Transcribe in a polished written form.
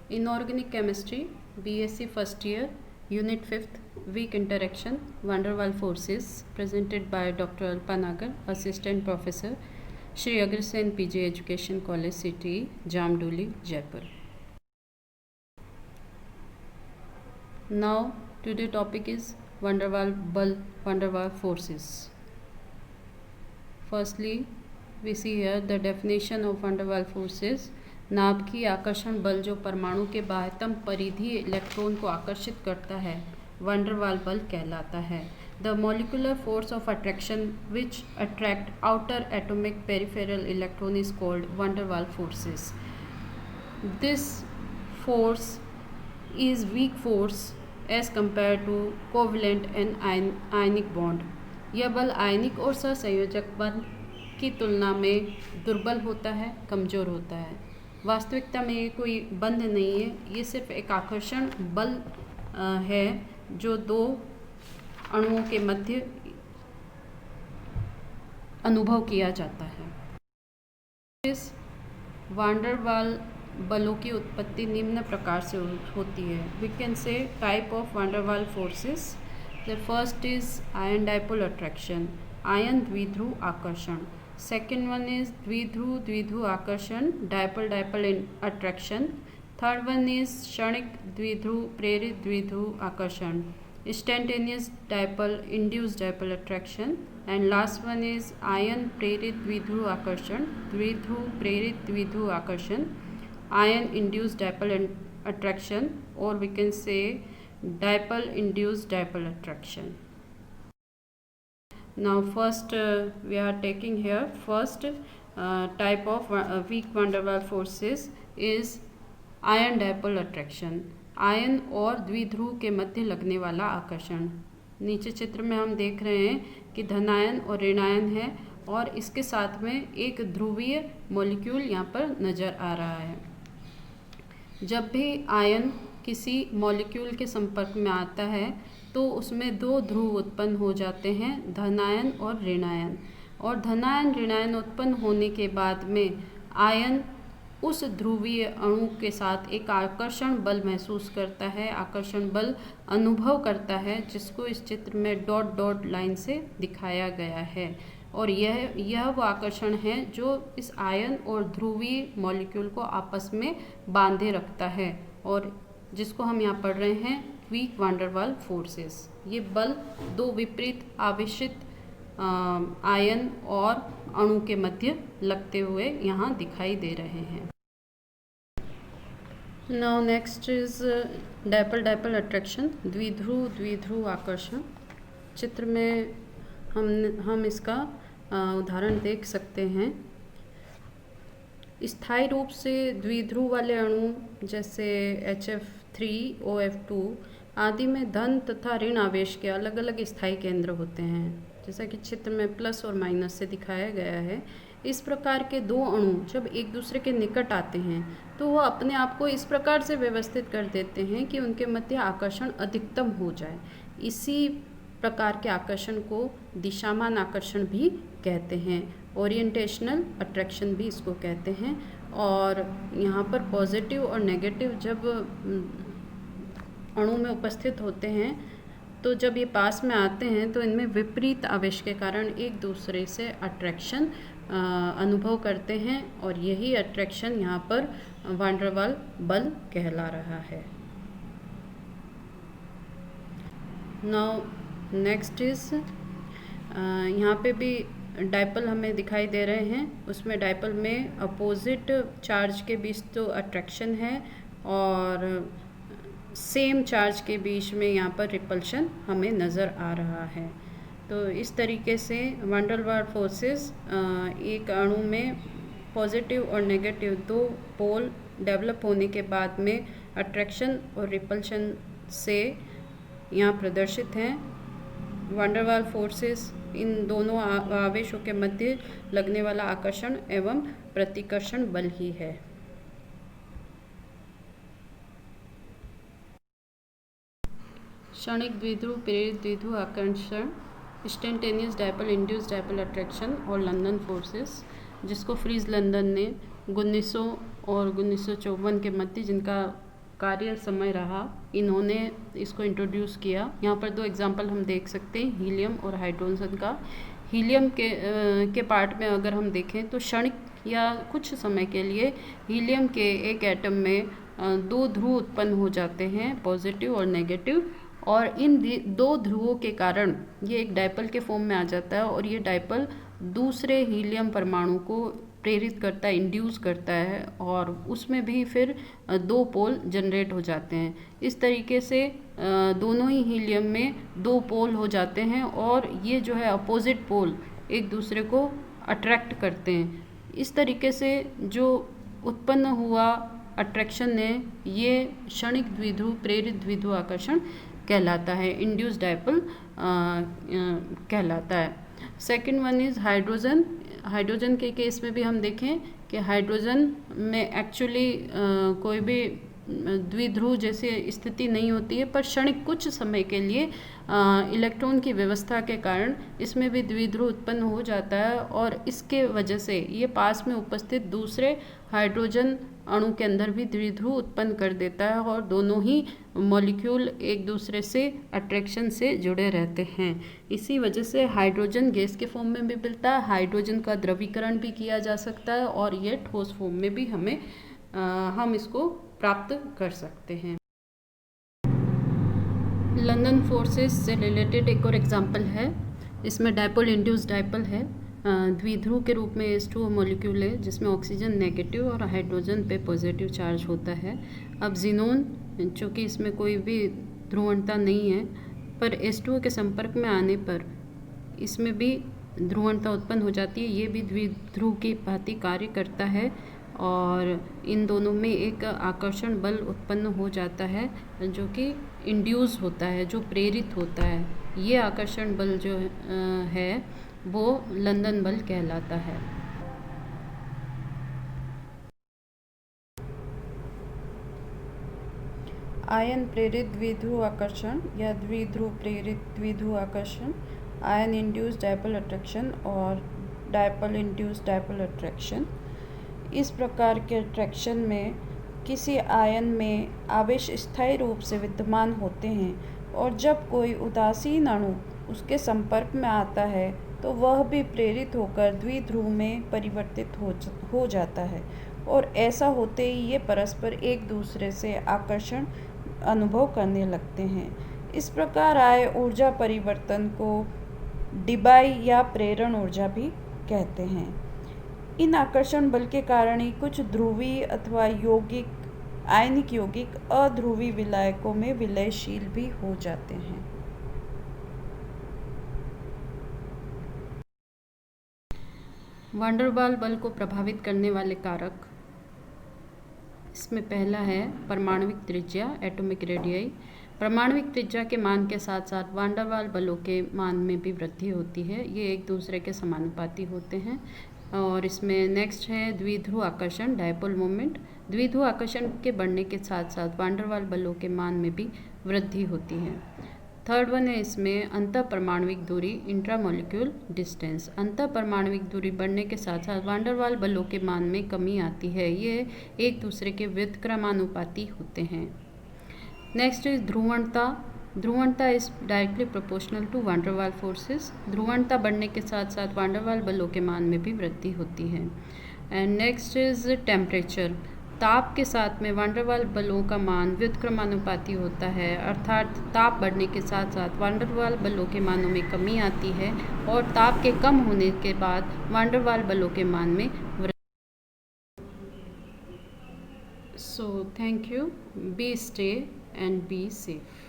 Inorganic Chemistry, BSc First Year, Unit 5th, Weak Interaction, van der Waals Forces, presented by Dr. Alpa Nagar, Assistant Professor, Shri Agrasen PG Education College, CTE, Jamdoli, Jaipur. Now, today's topic is van der Waals forces. Firstly, we see here the definition of van der Waals forces. नाभिकीय आकर्षण बल जो परमाणु के बाह्यतम परिधि electron को आकर्षित करता है van der Waals बल कहलाता है. The molecular force of attraction which attract outer atomic peripheral electron is called van der Waals forces. This force is weak force as compared to covalent and ionic bond. यह बल आयनिक और सहसंयोजक बल की तुलना में दुर्बल होता है, कमज़ोर होता है. वास्तविकता में ये कोई बंध नहीं है, ये सिर्फ एक आकर्षण बल है जो दो अणुओं के मध्य अनुभव किया जाता है. इस van der Waals बलों की उत्पत्ति निम्न प्रकार से होती है. We can say type of van der Waals forces. The first is ion dipole attraction, ion द्विध्रुव आकर्षण. सेकेंड वन इज द्विध्रुव आकर्षण, dipole attraction. Third one is क्षणिक द्विध्रुव प्रेरित द्विध्रुव आकर्षण, instantaneous dipole induced dipole attraction. And last one is ion प्रेरित द्विध्रुव आकर्षण, द्विध्रुव प्रेरित द्विध्रुव आकर्षण, आयन इंड्यूस्ड डाइपोल अट्रैक्शन, और we can say dipole induced dipole attraction. Now first we are taking here first type of weak van der Waals forces is ion dipole attraction, ion और द्विध्रुव के मध्य लगने वाला आकर्षण. नीचे चित्र में हम देख रहे हैं कि धनायन और ऋणायन है और इसके साथ में एक ध्रुवीय मॉलिक्यूल यहाँ पर नज़र आ रहा है. जब भी आयन किसी मॉलिक्यूल के संपर्क में आता है तो उसमें दो ध्रुव उत्पन्न हो जाते हैं, धनायन और ऋणायन. और धनायन ऋणायन उत्पन्न होने के बाद में आयन उस ध्रुवीय अणु के साथ एक आकर्षण बल महसूस करता है, आकर्षण बल अनुभव करता है, जिसको इस चित्र में डॉट डॉट लाइन से दिखाया गया है. और यह वो आकर्षण है जो इस आयन और ध्रुवीय मॉलिक्यूल को आपस में बांधे रखता है और जिसको हम यहाँ पढ़ रहे हैं weak van der Waals forces. ये बल दो विपरीत आवेशित आयन और अणु के मध्य लगते हुए यहाँ दिखाई दे रहे हैं. Now next is dipole attraction, द्विध्रुव आकर्षण. चित्र में हम इसका उदाहरण देख सकते हैं. स्थायी रूप से द्विध्रुव वाले अणु जैसे HF3OF2 आदि में धन तथा ऋण आवेश के अलग अलग स्थायी केंद्र होते हैं, जैसा कि चित्र में प्लस और माइनस से दिखाया गया है. इस प्रकार के दो अणु जब एक दूसरे के निकट आते हैं तो वो अपने आप को इस प्रकार से व्यवस्थित कर देते हैं कि उनके मध्य आकर्षण अधिकतम हो जाए. इसी प्रकार के आकर्षण को दिशामान आकर्षण भी कहते हैं, ओरिएंटेशनल अट्रैक्शन भी इसको कहते हैं. और यहाँ पर पॉजिटिव और नेगेटिव जब अणु में उपस्थित होते हैं तो जब ये पास में आते हैं तो इनमें विपरीत आवेश के कारण एक दूसरे से अट्रैक्शन अनुभव करते हैं और यही अट्रैक्शन यहाँ पर van der Waals बल कहला रहा है. नाउ नेक्स्ट इज यहाँ पे भी डाइपोल हमें दिखाई दे रहे हैं. उसमें डाइपोल में अपोजिट चार्ज के बीच तो अट्रैक्शन है और सेम चार्ज के बीच में यहाँ पर रिपल्शन हमें नज़र आ रहा है. तो इस तरीके से van der Waals फोर्सेस एक अणु में पॉजिटिव और नेगेटिव दो पोल डेवलप होने के बाद में अट्रैक्शन और रिपल्शन से यहाँ प्रदर्शित हैं. van der Waals forces in दोनों आवेशों के मध्य लगने वाला आकर्षण एवं प्रतिकर्षण बल ही है. क्षणिक द्विध्रुव प्रेरित द्विध्रुव आकर्षण, instantaneous dipole induced dipole attraction और लंदन फोर्सेस, जिसको फ्रीज लंदन ने 1900 और 1954 के मध्य जिनका कार्य समय रहा, इन्होंने इसको इंट्रोड्यूस किया। यहाँ पर 2 एग्जांपल हम देख सकते हैं, हीलियम और हाइड्रोजन का। हीलियम के पार्ट में अगर हम देखें तो क्षणिक या कुछ समय के लिए हीलियम के एक एटम में 2 ध्रुव उत्पन्न हो जाते हैं, पॉजिटिव और नेगेटिव, और इन 2 ध्रुवों के कारण ये एक डायपोल के फॉर्म में आ जाता है और ये डायपोल दूसरे हीलियम परमाणु को प्रेरित करता है, इंड्यूस करता है, और उसमें भी फिर 2 पोल जनरेट हो जाते हैं। इस तरीके से दोनों ही हीलियम में 2 पोल हो जाते हैं और ये जो है अपोजिट पोल एक दूसरे को अट्रैक्ट करते हैं। इस तरीके से जो उत्पन्न हुआ अट्रैक्शन है ये क्षणिक द्विध्रुव प्रेरित द्विध्रुव आकर्षण कहलाता है, इंड्यूस्ड डायपोल कहलाता है। Second one is hydrogen. Hydrogen के केस में भी हम देखें कि हाइड्रोजन में एक्चुअली कोई भी द्विध्रुव जैसी स्थिति नहीं होती है, पर क्षणिक कुछ समय के लिए इलेक्ट्रॉन की व्यवस्था के कारण इसमें भी द्विध्रुव उत्पन्न हो जाता है और इसके वजह से ये पास में उपस्थित दूसरे हाइड्रोजन अणु के अंदर भी द्विध्रुव उत्पन्न कर देता है और दोनों ही मॉलिक्यूल एक दूसरे से अट्रैक्शन से जुड़े रहते हैं। इसी वजह से हाइड्रोजन गैस के फॉर्म में भी मिलता है, हाइड्रोजन का द्रवीकरण भी किया जा सकता है और ये ठोस फॉर्म में भी हम इसको प्राप्त कर सकते हैं। लंदन फोर्सेस से रिलेटेड एक और एग्जांपल है, इसमें डायपोल इंड्यूस्ड डायपोल है। द्विध्रुव के रूप में H2O मॉलिक्यूल है जिसमें ऑक्सीजन नेगेटिव और हाइड्रोजन पे पॉजिटिव चार्ज होता है। अब जिनोन, चूँकि इसमें कोई भी ध्रुवणता नहीं है, पर H2O के संपर्क में आने पर इसमें भी ध्रुवणता उत्पन्न हो जाती है। ये भी द्विध्रुव की भांति कार्य करता है और इन दोनों में एक आकर्षण बल उत्पन्न हो जाता है जो कि इंड्यूस होता है, जो प्रेरित होता है। ये आकर्षण बल जो है वो लंदन बल कहलाता है। आयन प्रेरित द्विध्रुव आकर्षण या द्विध्रुव प्रेरित द्विध्रुव आकर्षण, आयन इंड्यूस्ड डायपोल अट्रैक्शन और डायपोल इंड्यूस्ड डायपोल अट्रैक्शन। इस प्रकार के अट्रैक्शन में किसी आयन में आवेश स्थायी रूप से विद्यमान होते हैं और जब कोई उदासीन अणु उसके संपर्क में आता है तो वह भी प्रेरित होकर द्विध्रुव में परिवर्तित हो जाता है और ऐसा होते ही ये परस्पर एक दूसरे से आकर्षण अनुभव करने लगते हैं। इस प्रकार आए ऊर्जा परिवर्तन को डिबाई या प्रेरण ऊर्जा भी कहते हैं। इन आकर्षण बल के कारण ही कुछ ध्रुवीय अथवा यौगिक, आयनिक यौगिक अध्रुवी विलायकों में विलयशील भी हो जाते हैं। वांडरवाल बल को प्रभावित करने वाले कारक, इसमें पहला है परमाणविक त्रिज्या, एटॉमिक रेडियस। परमाणविक त्रिज्या के मान के साथ साथ वांडरवाल बलों के मान में भी वृद्धि होती है, ये एक दूसरे के समानुपाती होते हैं। और इसमें नेक्स्ट है द्विध्रुव आकर्षण, डायपोल मोमेंट। द्विध्रुव आकर्षण के बढ़ने के साथ साथ वांडरवाल बलों के मान में भी वृद्धि होती है। थर्ड वन है इसमें अंतर परमाणविक दूरी, इंट्रामोलिक्यूल डिस्टेंस। अंतर परमाणविक दूरी बढ़ने के साथ साथ वांडरवाल बलों के मान में कमी आती है, ये एक दूसरे के व्युत्क्रमानुपाती होते हैं। नेक्स्ट इज ध्रुवणता। ध्रुवणता is directly proportional to van der Waals forces. ध्रुवणता बढ़ने के साथ साथ वांडरवाल बलों के मान में भी वृद्धि होती है। And next is temperature. ताप के साथ में वांडरवाल बलों का मान व्युत्क्रमानुपाती होता है, अर्थात ताप बढ़ने के साथ साथ वांडरवाल बलों के मानों में कमी आती है और ताप के कम होने के बाद वांडरवाल बलों के मान में वृद्धि। So thank you, be stay and be safe.